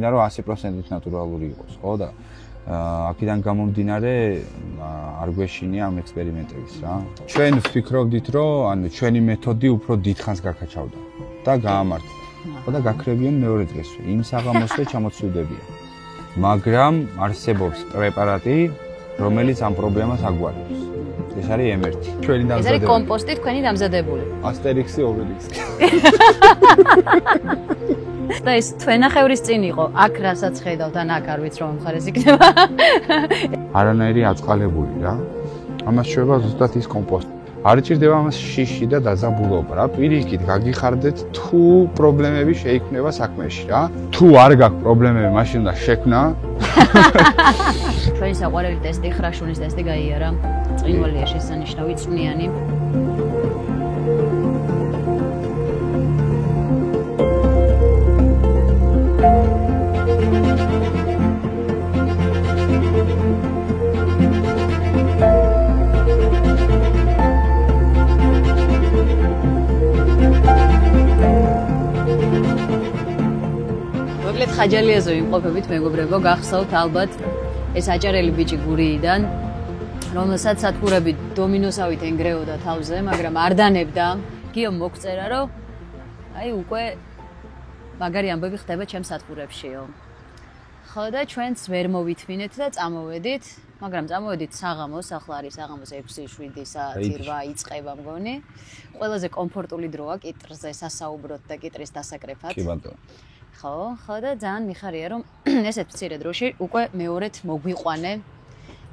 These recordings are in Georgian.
გვინდა რომ 100%-ით ნატურალური იყოს, ხო და აქედან გამომდინარე არ გვეშინია ამ ექსპერიმენტების რა. ჩვენ ვფიქრობდით რომ ანუ ჩვენი მეთოდი უფრო დიდხანს გაკაჩავდა და გაამართლა. ხო და გაქრებიან მეორე დღესვე იმ საღამოსვე ჩამოცვიდებიან. მაგრამ არსებობს პრეპარატი, რომელიც ამ პრობლემას აგვარებს. ეს არის MRT. ჩვენი დამზადებული. ეს არის კომპოსტი თქვენი დამზადებული. ასტერიქსი, ობელიქსი. და ეს თვენახევრის წინ იყო, აქ რასაც ხედავთ, ან აქ არ ვიცი რომ მხარეს იქნება. არანაირი აწყალებული რა. ამას შეება ზუსტად ის კომპოსტი. არ ჭირდება ამას შიში და დაზაბულობა რა. პირიქით გაგიხარდეთ თუ პრობლემები შეიქმნება საქმეში რა. თუ არ გაქვს პრობლემები, მაშინ უნდა შექმნა. ჩვენი საყვარელი ტესტი, ხრაშუნის ტესტი გაიარა. წვიმვალია შესანიშნავი წვნიანი. ხაჯალიაზო იმყოფებით მეგობრებო, გახსოვთ ალბათ ეს აჭარელი ბიჭი გურიიდან, რომელსაც სათბურები დომინოსავით ენგრეოდა თავზე, მაგრამ არ დანებდა. გიომ მოგწერა, რომ აი უკვე მაგარი ამბები ხდება ჩემს სათბურებშიო. ხო და ჩვენც ვერ მოვითმინეთ და წამოვედით, მაგრამ წამოვედით საღამოს, ახლა არის საღამოს 6-7 საათი 8 იწყება მგონი. ყველაზე კომფორტული დროა კიტრზე სასაუბროთ და კიტრის დასაკრეფად. კი ბატონო. ხო და ძალიან მიხარია რომ ესეთ მცირე დროში უკვე მეორედ მოგვიყვანე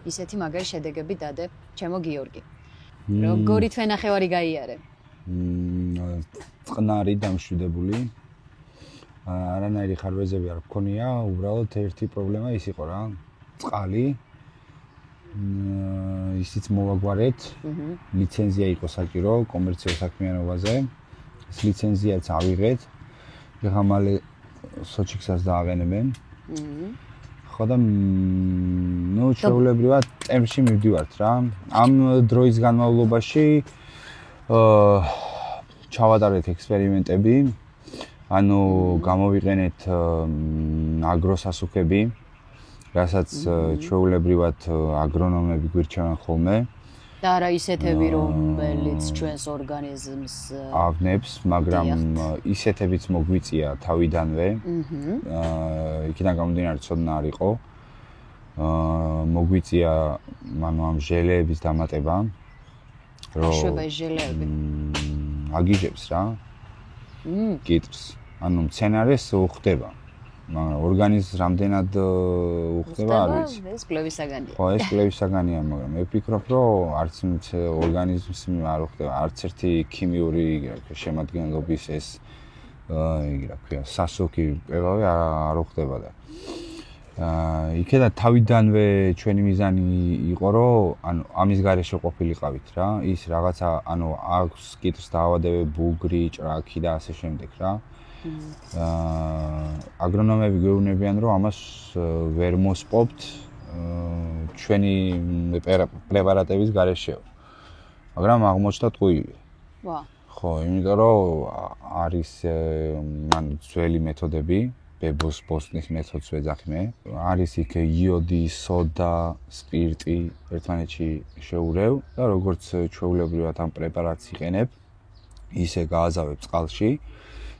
ისეთი მაგარი შედეგები დადე ჩემო გიორგი. როგორი თვენახევარი გაიარე? წყნარი დამშვიდებული. არანაირი ხარვეზები არ მქონია, უბრალოდ ერთი პრობლემა ის იყო რა. წყალი. ისიც მოვაგვარეთ. ლიცენზია იყო საჭირო კომერციულ საქმიანობაზე. ეს ლიცენზიაც ავიღეთ. ეხლა მალე სოჩიქსაც დააყენებენ. ხო და ნუ ჩვეულებრივად ტემპში მივდივართ რა. ამ დროის განმავლობაში ჩავატარეთ ექსპერიმენტები. ანუ გამოვიყენეთ აგროსასუქები, რასაც ჩვეულებრივად აგრონომები გვირჩევენ ხოლმე. და არა ისეთები, რომელიც ჩვენს ორგანიზმს ავნებს, მაგრამ ისეთებიც მოგვიწია თავიდანვე. იქიდან გამომდინარე ცოდნა არ იყო. მოგვიწია ანუ ამ ჟელეების დამატება. რომ შევა ჟელეები. აგიჟებს რა. კიტრს. ანუ მცენარეს უხდება. მაგრამ ორგანიზმს რამდენად უხდება არ ვიცი. ეს კვლევისაგანია. ხო, ეს კვლევისაგანია, მაგრამ მე ვფიქრობ, რომ არც ორგანიზმს არ უხდება, არც ერთი ქიმიური შემადგენლობის ეს იგი რა ქვია, სასუქი პევავე არ უხდება და იქედა თავიდანვე ჩვენი მიზანი იყო, რომ ანუ ამის გარეშე ყოფილიყავით რა, ის რაღაცა ანუ აქვს კიტრს დაავადებები, ბუგრი, ჭრაკი და ასე შემდეგ რა. აგრონომები გვეუბნებიან, რომ ამას ვერ მოსპობთ ჩვენი პრეპარატების გარეშეო. მაგრამ აღმოჩნდა ტყუილი. ვა. ხო, იმიტომ რომ არის ანუ ძველი მეთოდები, ბებოს ბოსტნის მეთოდს ვეძახი მე. არის იქ იოდი, სოდა, სპირტი ერთმანეთში შეურევ და როგორც ჩვეულებრივად ამ პრეპარატს იყენებ, ისე გააზავებ წყალში.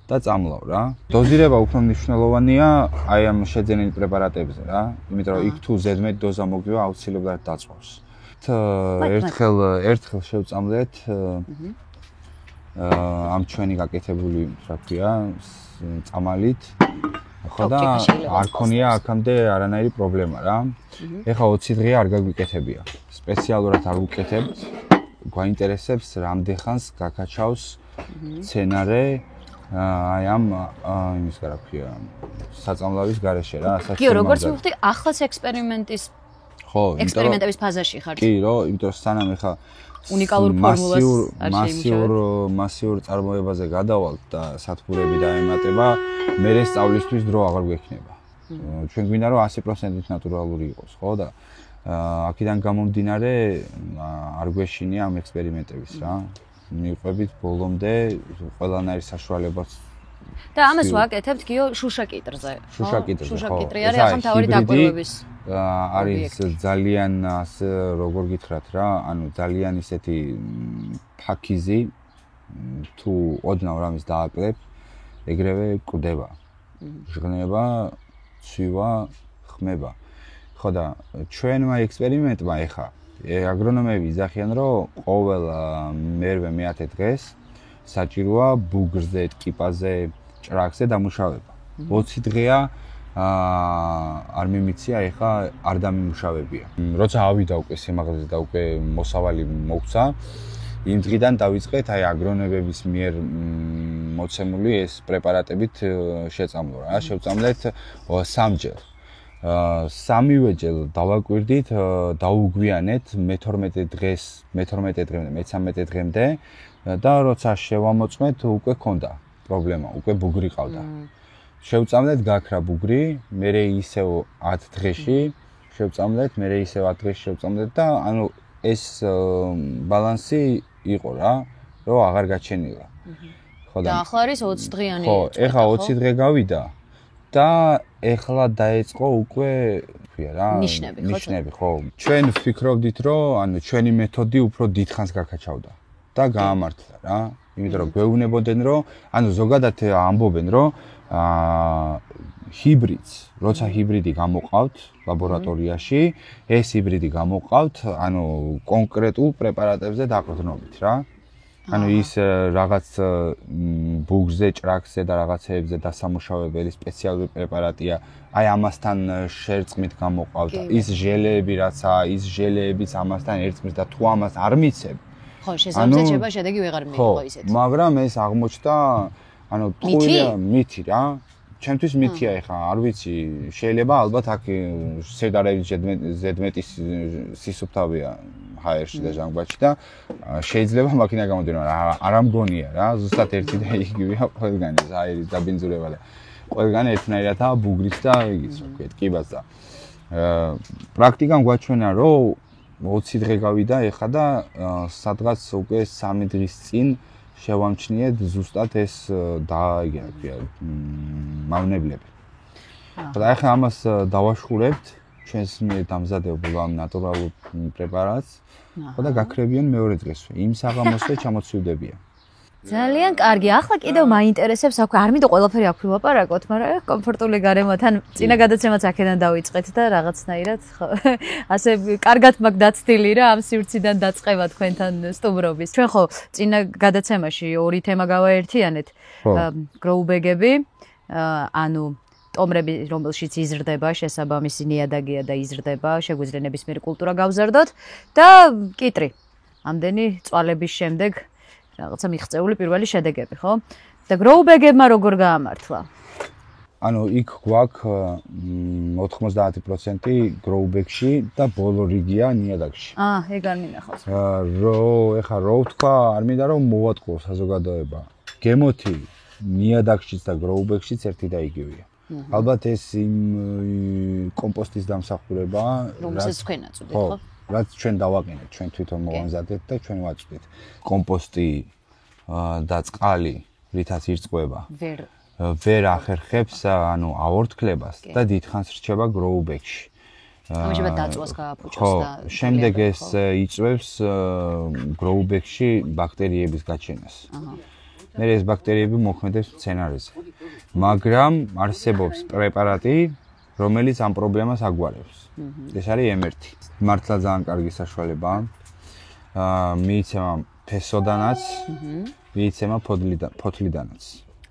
და წამლავ რა. დოზირება უფრო მნიშვნელოვანია აი ამ შეძენილ პრეპარატებზე რა. იმიტომ რომ იქ თუ ზედმეტ დოზა მოგვივა აუცილებლად დაწვავს. ერთხელ შევწამლეთ ამ ჩვენი გაკეთებული რა ქვია წამალით. ხო და არ ქონია აქამდე არანაირი პრობლემა რა. ეხლა 20 დღეა არ გაგვიკეთებია. სპეციალურად არ ვუკეთებთ. გვაინტერესებს რამდენ ხანს გაკაჩავს სცენარე აი ამ იმის რა ქვია საწამლავის გარეშე რა საერთოდ კი როგორც მივხვდი ახლაც ექსპერიმენტების ფაზაში ხართ კი რომ იმიტომ რომ სანამ ეხა უნიკალურ ფორმულას მასიურ წარმოებაზე გადავალთ და სათბურები დაემატება მე სწავლისთვის დრო აღარ გვექნება ჩვენ გვინდა რომ 100%-ით ნატურალური იყოს ხო და აქედან გამომდინარე არ გვეშინია ამ ექსპერიმენტების რა მივყვებით ბოლომდე ყველანაირ საშუალებას და ამას ვაკეთებთ გიო შუშაკიტრზე. შუშაკიტრზე, ხო. შუშაკიტრი არის ახლა მთავარი დაკვირვების არის ძალიან როგორ გითხრათ რა, ანუ ძალიან ისეთი ფაქიზი თუ ოდნავ რამის დააკლებ, ეგრევე კვდება. ჟღნება, ცვივა, ხმება. ხო და ჩვენმა ექსპერიმენტმა ეხა აგრონომები იძახიან, რომ ყოველ მერვე მეათე დღეს საჭიროა ბუგრზე, ტკიპაზე, ჭრაკზე დამუშავება. 20 დღეა არ მიმიცია, ეხა არ დამიმუშავებია. როცა ავიდა უკვე სიმაღლეზე და უკვე მოსავალი მოგცა, იმ დღიდან დავიწყეთ აი აგრონომების მიერ მოცემული ეს პრეპარატებით შეწამლო რა. შევწამლეთ 3ჯერ. სამივეჯერ დავაკვირდით, დაუგვიანეთ მე-12 დღეს, მე-12 დღემდე, მე-13 დღემდე და როცა შევამოწმეთ, უკვე ქონდა პრობლემა, უკვე ბუგრი ყავდა. შევწამლეთ გაქრა ბუგრი, მერე ისევ 10 დღეში შევწამლეთ, მერე ისევ 10 დღეში შევწამლეთ და ანუ ეს ბალანსი იყო რა, რომ აღარ გაჩენილა. ხო და ახლა არის 20 დღიანი. ხო, ეხლა 20 დღე გავიდა და ეხლა დაეწყო უკვე რა ნიშნები, ხო. ჩვენ ვფიქრობდით, რომ ანუ ჩვენი მეთოდი უფრო დიდხანს გაკაჩავდა და გაამართლა რა. იმიტომ რომ გვეუბნებოდნენ, რომ ანუ ზოგადად ამბობენ, რომ ჰიბრიდს, როცა ჰიბრიდი გამოყავთ ლაბორატორიაში, ეს ჰიბრიდი გამოყავთ, ანუ კონკრეტულ პრეპარატებზე დაყრდნობით რა. ანუ ის რაღაც ბუგზე, ჭრაკზე და რაღაცეებზე დასამუშავებელი სპეციალური პრეპარატია. აი ამასთან შერწყმით გამოყავთ. ის ჟელეები რაცაა, ის ჟელეებიც ამასთან ერწყმის და თუ ამას არ მიცებ. ხო, შესაძლოა შედეგი ვეღარ მიიღო ისეთი. მაგრამ ეს აღმოჩნდა, ანუ მითი რა. ჩემთვის მითია ეხა, არ ვიცი, შეიძლება ალბათ აქ შედარებით ზედმეტი სისუფთავია ჰაერში და ჟანგბადში და შეიძლება მაქინა გამოდირო, მაგრამ არ ამგონია რა, ზუსტად ერთი და იგივეა ყველგანი, ჰაერის დაბინძურება და ყველგანი ერთნაირადაა ბუგრის და იგიც რა ვქეთ, კიბას და პრაქტიკამ გვაჩვენა, რომ 20 დღე გავიდა ეხა და სადღაც უკვე 3 დღის წინ შევამჩნიეთ ზუსტად ეს დაიგია მავნებლები. და ახლა ამას დავაშხურებთ ჩვენს მიერ დამზადებულ ამ ნატურალურ პრეპარატს და გაქრებიან მეორე დღესვე. იმ საღამოსვე ჩამოცვივდებიან. ძალიან კარგი. ახლა კიდევ მაინტერესებს, აქ არ მინდა ყველაფერი აქ ვილაპარაკოთ, მაგრამ კომფორტული გარემოთან წინა გადაცემაც აქედან დავიწყეთ და რაღაცნაირად ხო ასე კარგად მაგ დაცდილი რა ამ სივრციდან დაწყება თქვენთან სტუმრობის. ჩვენ ხო წინა გადაცემაში ორი თემა გავაერთიანეთ. გროუბეგები, ანუ ტომრები, რომელშიც იზრდება შესაბამისი ნიადაგია და იზრდება, შეგვიძლია ნებისმიერი კულტურა გავზარდოთ და კიტრი. ამდენი წვალების შემდეგ რაღაცა მიღწეული პირველი შედეგები, ხო? და გროუბეგებმა როგორ გაამართლა? ანუ იქ გვაქვს 90% გროუბეგში და ბოლო რიგია ნიადაგში. ეგ არ მინახავს. ეხა რო ვთქვა, არ მინდა რომ მოვატყო საზოგადოება. გემოთი ნიადაგშიც და გროუბეგშიც ერთი და იგივეა. ალბათ ეს იმ კომპოსტის დამსახურებაა, რომელსაც თქვენ აწვდით, ხო? რაც ჩვენ დავაყენეთ, ჩვენ თვითონ მოვამზადეთ და ჩვენ ვაწვდით. კომპოსტი და წყალი, რითაც ირწყვება. ვერ ახერხებს, ანუ აორთქლებას და დიდხანს რჩება გროუბეგში. ამჟამად დაწვას გააფუჭოს და შემდეგ ეს იწვევს გროუბეგში ბაქტერიების გაჩენას. მე ეს ბაქტერიები მოქმედებს მცენარეზე. მაგრამ არსებობს პრეპარატი, რომელიც ამ პრობლემას აგვარებს. ეს არის M1. მართლა ძალიან კარგი საშუალებაა. მიიცემა ფესოდანაც, მიიცემა ფოთლიდანაც.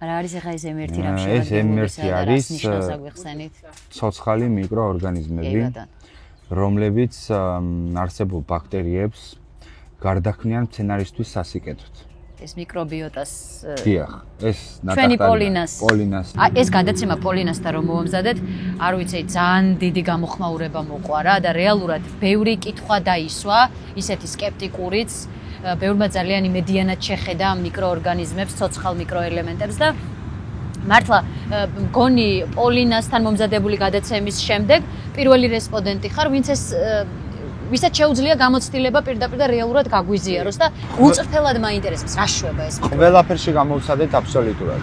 რა არის ახლა ეს M1 რა შეიძლება? ეს M1 არის ნიშნავს აგვიხსენით. ცოცხალი მიკროორგანიზმები, რომლებიც არსებულ ბაქტერიებს გარდაქმნიან მცენარისთვის სასიკეთოდ. ეს მიკრობიოტას დიახ, ეს ჩვენი პოლინას. ეს გადაცემა პოლინასთან რომ მოვამზადეთ, არ ვიცი, ძალიან დიდი გამოხმაურება მოყვა რა და რეალურად ბევრი კითხვა დაისვა, ისეთი სკეპტიკურიც, ბევრმა ძალიან იმედიანად შეხედა მიკროორგანიზმებს, ცოცხალ მიკროელემენტებს და მართლა მგონი პოლინასთან მომზადებული გადაცემის შემდეგ პირველი რესპონდენტი ხარ, ვინც ეს ვისაც შეუძლია გამოცდილება პირდაპირ და რეალურად გაგვიზიაროს და უწრფელად მაინტერესებს რა შვება ეს. ყველაფერში გამოვცადეთ აბსოლუტურად.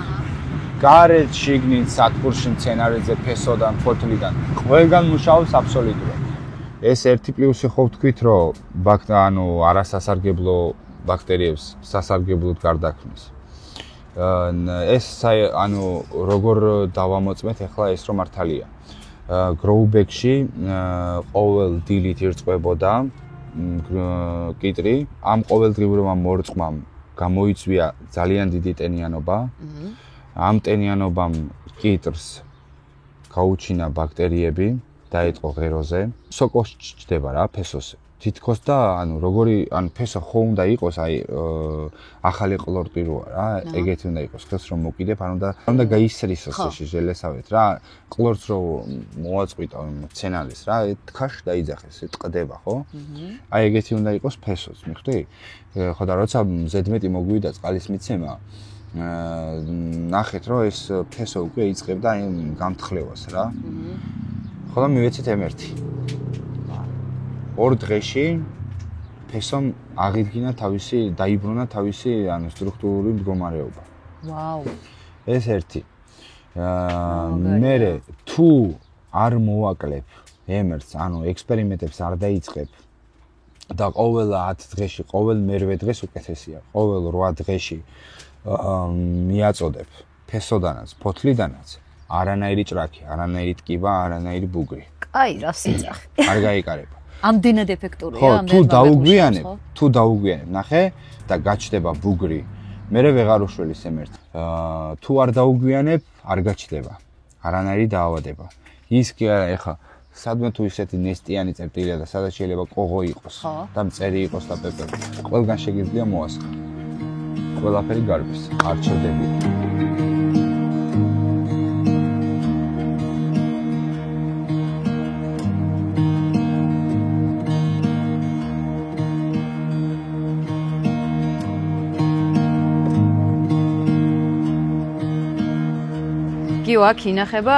გარეთ, შიგნით, სათბურში, მცენარეზე, ფესოდან, ფოთლიდან, ყველგან მუშაობს აბსოლუტურად. ეს ერთი პლუსი ხო ვთქვით, რომ არასასარგებლო ბაქტერიებს სასარგებლოდ გარდაქმნის. ეს როგორ დავამოწმეთ ახლა ეს რომ მართალია. გროუბეგში ყოველ დილით ირწყვებოდა კიტრი, ამ ყოველდღიურმა მორწყვამ გამოიწვია ძალიან დიდი ტენიანობა. ამ ტენიანობამ კიტრს გაუჩინა ბაქტერიები, დაიწყო ღეროზე. სოკოს ჩდება რა ფესოზე. თითქოს და ფესო ხო უნდა იყოს ახალი ყლორტი როა რა, ეგეთი უნდა იყოს, ხელს რომ მოკიდებ, უნდა გაისრისოს ეს ჟელესავით რა, ყლორტს რომ მოაწყვიტო მცენარეს რა, თხაშ დაიძახეს, ტყდება ხო? აი ეგეთი უნდა იყოს ფესოც, მიხვდი? ხო და როცა ზედმეტი მოგვიდა წყალის მიცემა, ნახეთ რომ ეს ფესო უკვე იწყებდა გამთხრევას რა. ხო და მივეცეთ M1. 2 დღეში ფესომ აღიდგინა დაიბრუნა თავისი სტრუქტურული მდგომარეობა. ვაუ. ეს ერთი. მერე თუ არ მოვაკლებ M1-ს, ექსპერიმენტებს არ დაიწყებ და ყოველ 10 დღეში, ყოველ მერვე დღეს უკეთესია. ყოველ 8 დღეში მიაწოდებ ფესოდანაც, ფოთლიდანაც არანაირი ჭრაქი, არანაირი ტკივა, არანაირი ბუგრი. კაი, რა სიძახი. არ გაიკარება. ამდენად ეფექტურია, ამდენად თუ დაუგვიანებ, ნახე და გაჩნდება ბუგრი. მერე ვეღარ უშველის M1. თუ არ დაუგვიანებ, არ გაჩნდება. არანაირი დაავადება. ის კი არა, ეხა სადმე თუ ისეთი ნესტიანი წერტილია და სადაც შეიძლება ყოღო იყოს და მწერი იყოს და პეპერი. ყველგან შეგიძლია მოასხა. ყველაფერი გარბის, არ ჩერდებია. აქ ინახება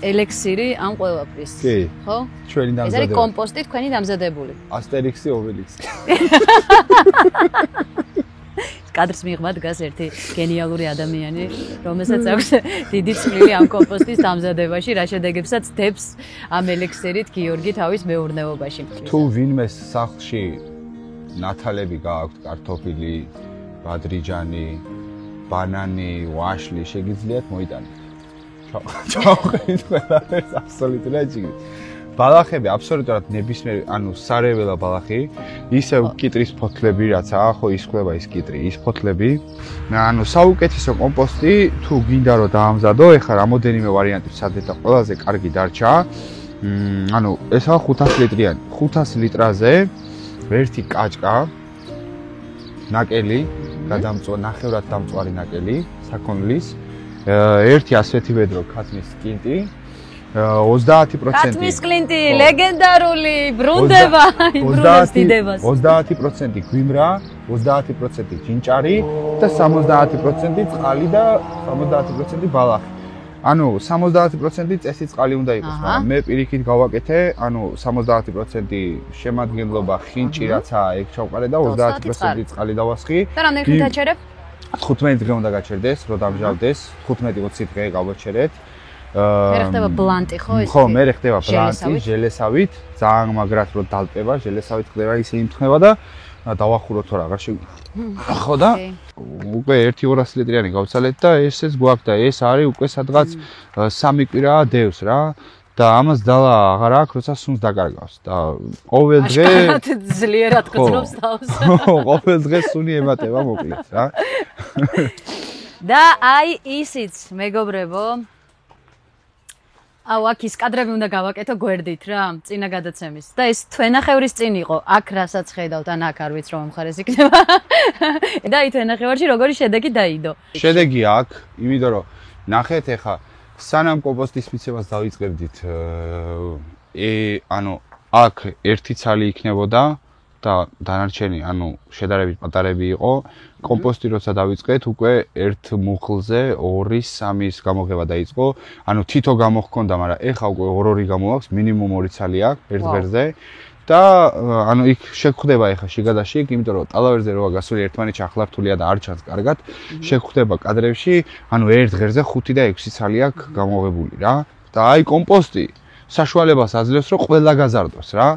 ელექსირი ამ ყველაფრის. კი. ხო? ჩვენი დამზადება. ეს არის კომპოსტი თქვენი დამზადებული. ასტერიქსი, ობელიქსი. კადრს მიღმა დგას ერთი გენიალური ადამიანი, რომელსაც აქვს დიდი წვლილი ამ კომპოსტის დამზადებაში, რა შედეგებსაც დებს ამ ელექსირით გიორგი თავის მეურნეობაში. თუ ვინმეს სახლში ნათალები გააქვთ, კარტოფილი, ბადრიჯანი, ბანანი, ვაშლი, შეგიძლიათ მოიტანოთ. ჩავყენით ყველაფერს აბსოლუტურად ჯიგრით. ბალახები აბსოლუტურად ნებისმიერ, სარეველა ბალახი, ისევ კიტრის ფოთლები რაცაა, ხო ისხლება ის კიტრი, ის ფოთლები. საუკეთესო კომპოსტი თუ გინდა რომ დაამზადო, ეხლა რამოდენიმე ვარიანტი ვცადეთ და ყველაზე კარგი დარჩა. ესაა 500 ლიტრიანი. 500 ლიტრაზე ერთი კაჭკა ნაკელი, ნახევრად დამწვარი ნაკელი, საქონლის. ერთი ასეთი ვედრო ქათმის კინტი 30%. ქათმის კლინტი, ლეგენდარული, ბრუნდება, იბრუნებს დიდებას. 30% გვიმრა, 30% ჯინჭარი და 70% წყალი და 70% ბალახი. 70% წესი წყალი უნდა იყოს, მაგრამ მე პირიქით გავაკეთე, 70% შემადგენლობა ხინჭი რაცაა ეგ ჩავყარე და 30% წყალი დავასხი. და რამდენი ხნით აჩერებ? 15 დღე უნდა გაჩერდეს, რომ დამჟავდეს, 15-20 დღე გავაჩერეთ. მე ხდება ბლანტი ხო ეს? ხო, მე ხდება ბლანტი, ჟელესავით, ძალიან მაგრად რომ დალპება, ჟელესავით ხდება, ისე იმთხნება და დავახუროთ რა შე. ხო და უკვე 1-200 ლიტრიანი გავცალეთ და ესეც გვაქვს და ეს არის უკვე სადღაც 3 კვირაა დევს რა. და ამას დალა აღარ აქვს, როცა სუნს დაკარგავს და ყოველ დღე ძლიერად გწნობს თავს. ყოველ დღე სუნი ემატება მოკლედ რა. და აი ისიც მეგობრებო. აქ ის კადრები უნდა გავაკეთო გვერდით რა, წინა გადაცემის. და ეს თვენახევრის წინ იყო, აქ რასაც ხედავთ, ან აქ არ ვიცი რომ მხარეს იქნება. და აი თვენახევარში როგორი შედეგი დაიდო. შედეგი აქ, იმიტომ რომ ნახეთ ეხა სანამ კომპოსტის მიცემას დავიწყებდით, აქ ერთი ცალი იქნებოდა და დანარჩენი, შედარებით პატარები იყო. კომპოსტი როცა დავიწყეთ, უკვე ერთ მუხლზე 2-3-ის გამოღება დაიწყო. თითო გამოჰქონდა, მაგრამ ეხა უკვე 2-2 გამოაქვს, მინიმუმ 2 ცალი აქვს ერთ ღერზე და ანუ იქ შეგხვდება ეხა შიგადაში, იმიტომ რომ ტალავერზე როა გასული ერთმანეთში ახლად რთულია და არ ჩანს კარგად, შეგხვდება კადრებში, ანუ ერთ ღერზე 5 და 6 ცალი აქვს გამოღებული რა. და აი კომპოსტი საშუალებას აძლევს, რომ ყველა გაზარდოს რა.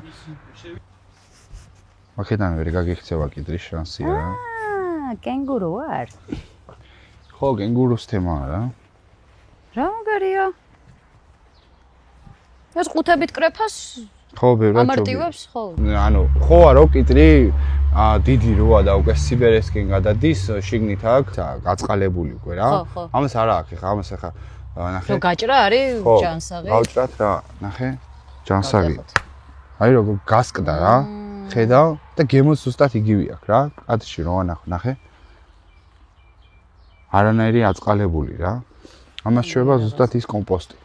აქედან ვერ გაგიქცევა კიდრის შანსია რა. კენგურუ არ? ხო, კენგურუს თემაა რა. რა მაგარია? ეს ყუთებით კრეფას ხო, ბევრად ამარტივებს ხო? ანუ ხოა რო კიტრი დიდი როა და უკვე სიბერესკენ გადადის, შიგნით აქვს გაწყალებული უკვე რა. ამას არა აქვს, ხა ამას ახლა ნახე. რო გაჭრა არის ჯანსაღი. გავჭრათ რა, ნახე. ჯანსაღი. აი როგორ გასკდა რა. ხედავ და გემოც ზუსტად იგივე აქვს რა. კადრში რო ნახე. არანაირი აწყალებული რა. ამას შეიძლება ზუსტად ის კომპოსტი.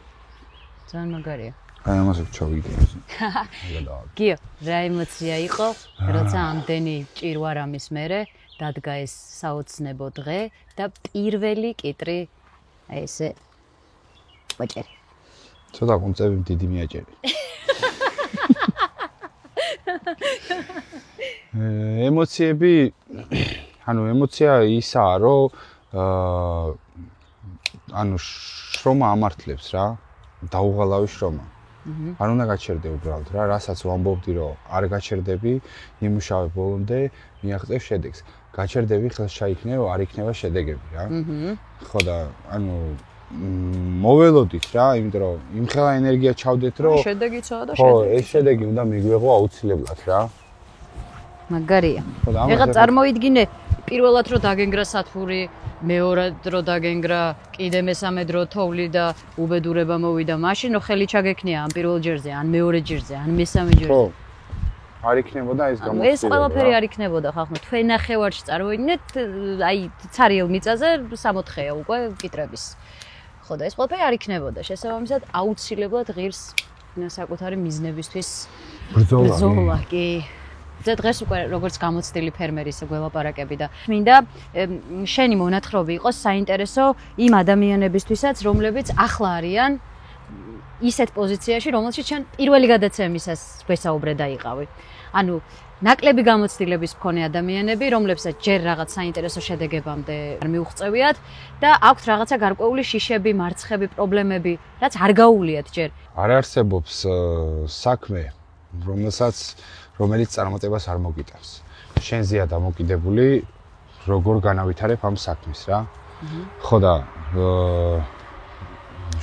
ძალიან მაგარია. აი ამას ვჩავიდე. გიო, რა ემოცია იყო, როცა ამდენი ჭირვარამის მერე დადგა ეს საოცნებო დღე და პირველი კიტრი აი ესე ვაჭერი. ცოტა კონცეპტი დიდი მიაჭერი. ემოციები, ანუ ემოცია ისაა, რომ ანუ შრომა ამართლებს რა, დაუღალავი შრომა. არ უნდა გაჩერდე უბრალოდ რა, რასაც ვამბობდი, რომ არ გაჩერდები, იმუშავე ბოლომდე, მიაღწევ შედეგს. გაჩერდები, ხელს ჩაიქნევ, არ იქნება შედეგები რა. ხო და ანუ მოველოდით რა, იმიტომ რომ იმხელა ენერგია ჩავდეთ, რომ შედეგიცაა და ხო, ეს შედეგი უნდა მიგვეღო აუცილებლად რა. მაგარია. ეხლა წარმოიდგინე, პირველად რო დაგენგრა სათბური, მეორად რო დაგენგრა, კიდე მესამედ რო თოვლი და უბედურება მოვიდა, მაშინ რო ხელი ჩაგექნია ამ პირველ ჯერზე, ან მეორე ჯერზე, ან მესამე ჯერზე. ხო. არ იქნებოდა ეს გამოცდილება. ეს ყველაფერი არ იქნებოდა, ხახნო, თქვენ ნახევარში წარმოიდგინეთ, აი ცარიელ მიწაზე 60-ე უკვე კიტრების. ხო და ეს ყველაფერი არ იქნებოდა. შესაბამისად, აუცილებლად ღირს საკუთარი მიზნებისთვის ბრძოლა, კი. დღეს უკვე როგორც გამოცდილი ფერმერის გველაპარაკები და მინდა შენი მონათხრობი იყოს საინტერესო იმ ადამიანებისთვისაც, რომლებიც ახლა არიან ისეთ პოზიციაში, რომელშიც შენ პირველი გადაცემისას გვესაუბრე და იყავი. ანუ ნაკლები გამოცდილების მქონე ადამიანები, რომლებსაც ჯერ რაღაც საინტერესო შედეგებამდე არ მიუღწევიათ და აქვთ რაღაცა გარკვეული შიშები, მარცხები, პრობლემები, რაც არ გაუვლიათ ჯერ. არ არსებობს საქმე, რომელიც წარმატებას არ მოგიტანს. შენზეა დამოკიდებული, როგორ განავითარებ ამ საქმეს რა. ხო და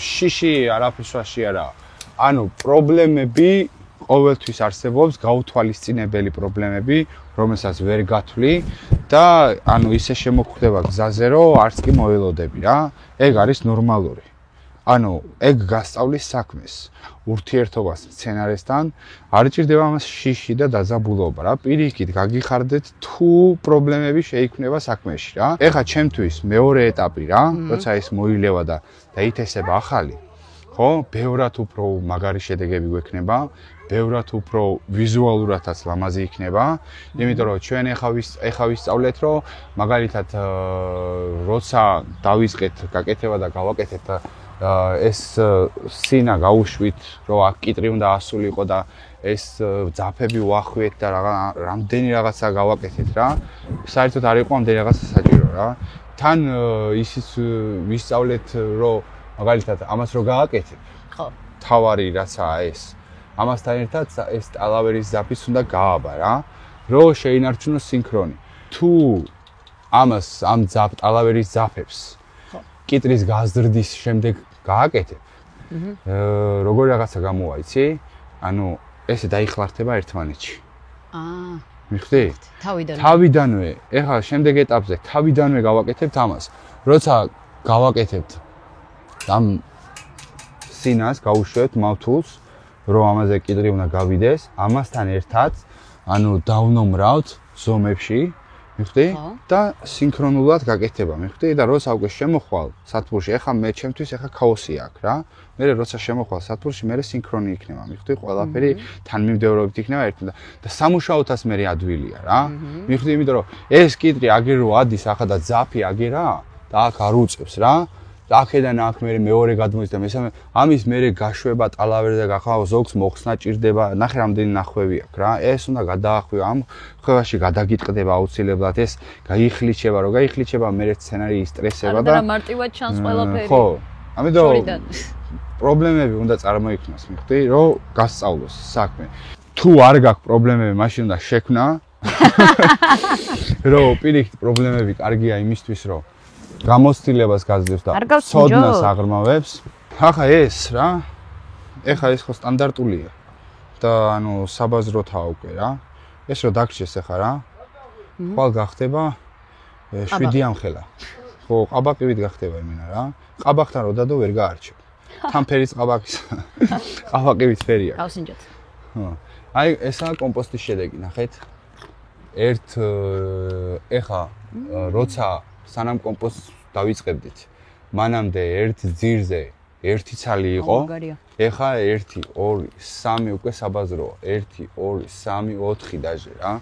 შიში არაფერში არა. ანუ პრობლემები ყოველთვის არსებობს, გაუთვალისწინებელი პრობლემები, რომელსაც ვერ გათვლი და ანუ ისე შემოგხვდება გზაზე, რომ არც კი მოველოდები რა. ეგ არის ნორმალური. ანუ ეგ გასწავლის საქმეს, ურთიერთობას მცენარესთან, არ ჭირდება მას შიში და დაძაბულობა რა. პირიქით გაგიხარდეთ თუ პრობლემები შეიქმნება საქმეში რა. ეხლა ჩემთვის მეორე ეტაპი რა, როცა ეს მოილევა და დაითესება ახალი, ხო? ბევრად უფრო მაგარი შედეგები გვექნება, ბევრად უფრო ვიზუალურადაც ლამაზი იქნება, იმიტომ რომ ჩვენ ეხა ვისწავლეთ, რომ მაგალითად როცა დავიწყეთ გაკეთება და გავაკეთეთ ეს სინა გაუშვით, რომ აქ კიტრი უნდა ასულიყო და ეს ძაფები ვახვიეთ და რამდენი რაღაცა გავაკეთეთ რა. საერთოდ არ იყო ამდენი რაღაცა საჭირო რა. თან ისიც ვისწავლეთ, რომ მაგალითად ამას რო გააკეთებ. ხო. თავარი რაცაა ეს. ამასთან ერთად ეს ტალავერის ზაფის უნდა გააბა რა, რომ შეინარჩუნოს სინქრონი. თუ ამას ამ ტალავერის ზაფებს კიტრის გაზრდის შემდეგ გააკეთებ. როგორი რაღაცა გამოაიცი? ანუ ესე დაიხლართება ერთმანეთში. მიხვდი? თავიდანვე, ეხლა შემდეგ ეტაპზე თავიდანვე გავაკეთებთ ამას. როცა გავაკეთებთ ამ სინას, გავუშვებთ მავთულს, რომ ამაზე კიტრი უნდა გავიდეს, ამასთან ერთად, ანუ დავნომრავთ ზომებში, მიხვდი? და სინქრონულად გაკეთება, მიხვდი? და როცა უკვე შემოხვალ სათბურში, ეხლა მე ჩემთვის ეხლა ქაოსი აქვს რა. მე როცა შემოხვალ სათბურში, მე სინქრონი იქნება, მიხვდი? ყველაფერი თანმიმდევრობით იქნება ერთმანეთთან და სამუშაოთაც მე ადვილია რა. მიხვდი, იმიტომ რომ ეს კიტრი აგერ რო ადის ახლა და ძაფი აგერა და აქ არ უწევს რა. აქედან აქ მე მეორე გადმოდის და მესამე ამის მე გაშვება ტალავერი და გახავა ზოგს მოხსნა ჭირდება ნახე რამდენი ნახვევი აქვს რა ეს უნდა გადაახვიო ამ ხვევაში გადაგიტყდება აუცილებლად ეს გაიხლიჩება რომ გაიხლიჩება მე სცენარი ისტრესება და მარტივად ჩანს ყველაფერი ხო ამიტომ პრობლემები უნდა წარმოიქმნას მიხდი რომ გასწავლოს საქმე თუ არ გაქვს პრობლემები მაშინ უნდა შექმნა რომ პირიქით პრობლემები კარგია იმისთვის რომ გამოცდილებას გაძლევს და ცოდნას აღრმავებს. ახლა ეს რა. ეხლა ეს ხო სტანდარტულია. და ანუ საბაზროთაა უკვე რა. ეს რო დაგჭირს ახლა რა. ხვალ გახდება 7 ამხელა. ხო, ყაბაყივით გახდება იმენა რა. ყაბახთან რო დადო ვერ გაარჩევ. თან ფერის ყაბახის. ყაბაყივით ფერი აქვს. გავსინჯოთ. ხო. აი ესაა კომპოსტის შედეგი, ნახეთ. ეხლა როცა სანამ კომპოსტს დავიწყებდით. მანამდე ერთ ძირზე ერთი ცალი იყო. ეხლა 1 2 3 უკვე საბაზროა. 1 2 3 4 დაჟე რა.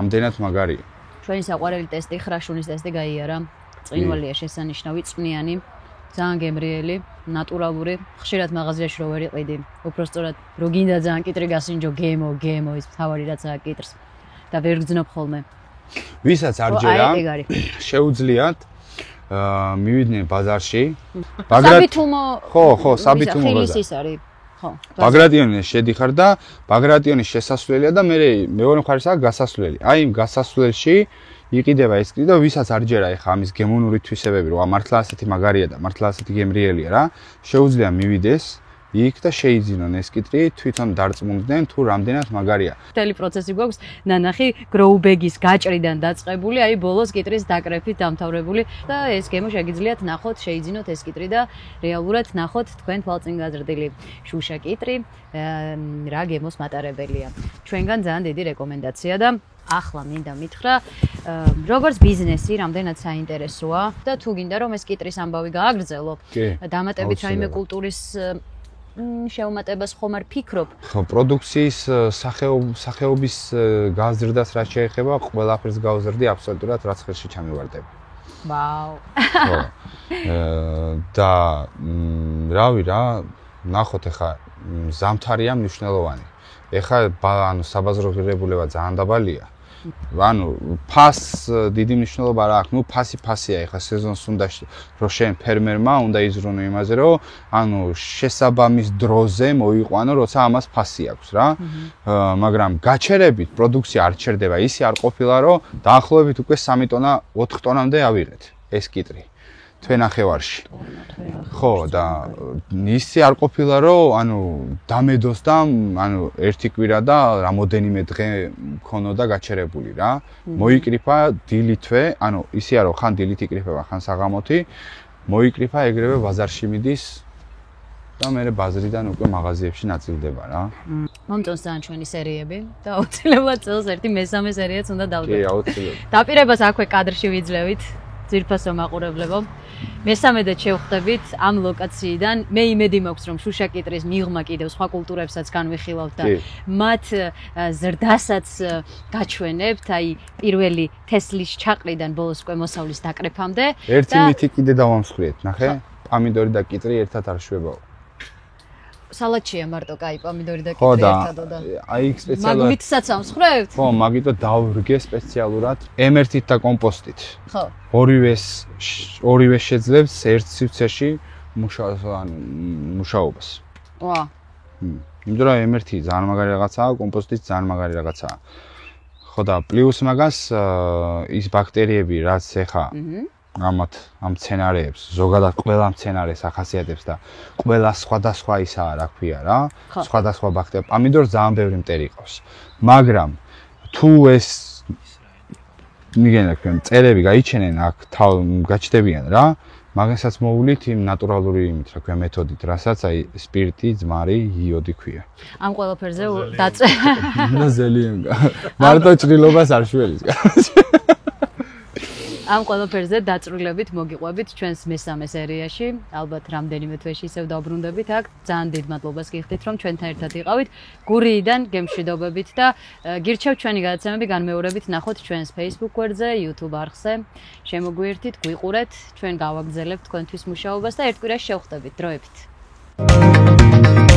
ამდენად მაგარია. ჩვენი საყვარელი ტესტი ხრაშუნის ტესტი გაიარა. წვინვალია შესანიშნავი, წვნიანი, ძალიან გემრიელი, ნატურალური. ხშირად მაღაზიაში რო ვერ იყიდი. უпростоრად რო გინდა ძალიან კიტრი გასინჯო გემო ის თავარი რაცაა კიტრს და ვერ გძნობ ხოლმე. ვისაც არ ჯერა შეუძლიათ მივიდნენ ბაზარში. საბითუმო ხო, საბითუმო ბაზარი. ის არის. ხო. ბაგრატიონის შედიხარ და ბაგრატიონის შესასვლელია და მეორე მხარესაა გასასვლელი. აი იმ გასასვლელში იყიდება ეს კიტრი და ვისაც არ ჯერა ეხა ამის გემონური თვისებები, რომ მართლა ასეთი მაგარია და მართლა ასეთი გემრიელია რა. შეუძლია მივიდეს იქ და შეიძინონ ეს კიტრი, თვითონ დარწმუნდნენ თუ რამდენად მაგარია. მთელი პროცესი გვაქვს ნანახი გროუბეგის გაჭრიდან დაწყებული, აი ბოლოს კიტრის დაკრეფით დამთავრებული და ეს გემო შეგიძლიათ ნახოთ, შეიძინოთ ეს კიტრი და რეალურად ნახოთ თქვენ თვალწინ გაზრდილი შუშა კიტრი რა გემოს მატარებელია. ჩვენგან ძალიან დიდი რეკომენდაცია და ახლა მინდა მითხრა, როგორც ბიზნესი, რამდენად საინტერესოა და თუ გინდა რომ ეს კიტრის ამბავი გააგრძელო, დამატებით რაიმე კულტურის შეუმატებას ხომ არ ფიქრობ? ხო, პროდუქციის სახეობის გაზრდას რაც შეეხება, ყველაფერს გავზრდი აბსოლუტურად რაც ხელში ჩამივარდება. ვაუ. ხო. და რავი რა, ნახოთ ახლა ზამთარია მნიშვნელოვანი. ეხლა ანუ საბაზრო ღირებულება ძალიან დაბალია. ანუ ფას დიდი მნიშვნელობა არ აქვს. ნუ ფასია ეხლა სეზონს უნდა რომ შენ ფერმერმა უნდა იზრუნო იმაზე რომ ანუ შესაბამის დროზე მოიყვანო როცა ამას ფასი აქვს რა. მაგრამ გაჩერებით პროდუქცია არ ჩერდება. ისი არ ყოფილა რომ დაახლოებით უკვე 3 ტონა 4 ტონამდე ავიღეთ ეს კიტრი. თვენახევარში. ხო და ისი არ ყოფილა რომ ანუ დამედოს და ანუ ერთი კვირა და რამოდენიმე დღე მქონოდა გაჩერებული რა. მოიკრიფა დილითვე, ანუ ისია რომ ხან დილით იკრიფება, ხან საღამოთი, მოიკრიფა ეგრევე ბაზარში მიდის და მე ბაზრიდან უკვე მაღაზიებში ნაწილდება რა. მომწონს ძალიან ჩვენი სერიები და აუცილებლად წელს ერთი მესამე სერიაც უნდა დავდეთ. კი, აუცილებლად. დაპირებას აქვე კადრში ვიძლევით. ძირფასო მაყურებლებო. მესამედად შევხვდებით ამ ლოკაციიდან. მე იმედი მაქვს რომ შუშა კიტრის მიღმა კიდევ სხვა კულტურებსაც განვიხილავთ და მათ ზრდასაც გაჩვენებთ, აი პირველი თესლის ჩაყრიდან ბოლოს უკვე მოსავლის დაკრეფამდე. ერთი მითი კიდე დავამსხვრიეთ, ნახე? პამიდორი და კიტრი ერთად არ შვებაო. სალატშია მარტო კაი პამიდორი და კიტრი ერთადო და აი იქ სპეციალურად მაგვითსაც ამსხვრევთ? ხო, მაგიტო დავრგე სპეციალურად M1-ით და კომპოსტით. ხო. ორივე შეძლებს ერთ სივრცეში მუშაობას. ვა. იმიტომ რომ M1 ძალიან მაგარი რაღაცაა, კომპოსტიც ძალიან მაგარი რაღაცაა. ხო და პლუს მაგას ის ბაქტერიები რაც ეხა ამ მცენარეებს, ზოგადად ყველა მცენარეს ახასიათებს და ყველა სხვადასხვა ისაა, რა ქვია რა. სხვადასხვა ბაქტერია. პამიდორს ძალიან ბევრი მტერი ყავს. მაგრამ თუ ეს მიგენა თქვენ წერები გაიჩენენ აქ გაჩდებიან რა. მაგასაც მოვლით იმ ნატურალური იმით, რა ქვია, მეთოდით, რასაც აი სპირტი, ძმარი, იოდი ქვია. ამ ყველაფერზე დაწე. და ზელიენგა. მარტო ჭრილობას არ შველის. ამ ყველაფერზე დაწვრილებით მოგიყვებით ჩვენს მესამე სერიაში. ალბათ რამდენიმე თვეში ისევ დავბრუნდებით აქ. ძალიან დიდ მადლობას გიხდით, რომ ჩვენთან ერთად იყავით. გურიიდან გემშვიდობებით და გირჩევთ ჩვენი გადაცემები განმეორებით ნახოთ ჩვენს Facebook გვერდზე, YouTube არხზე. შემოგვიერთით, გვიყურეთ, ჩვენ გავაგრძელებთ თქვენთვის მუშაობას და ერთ კვირაში შევხვდებით დროებით.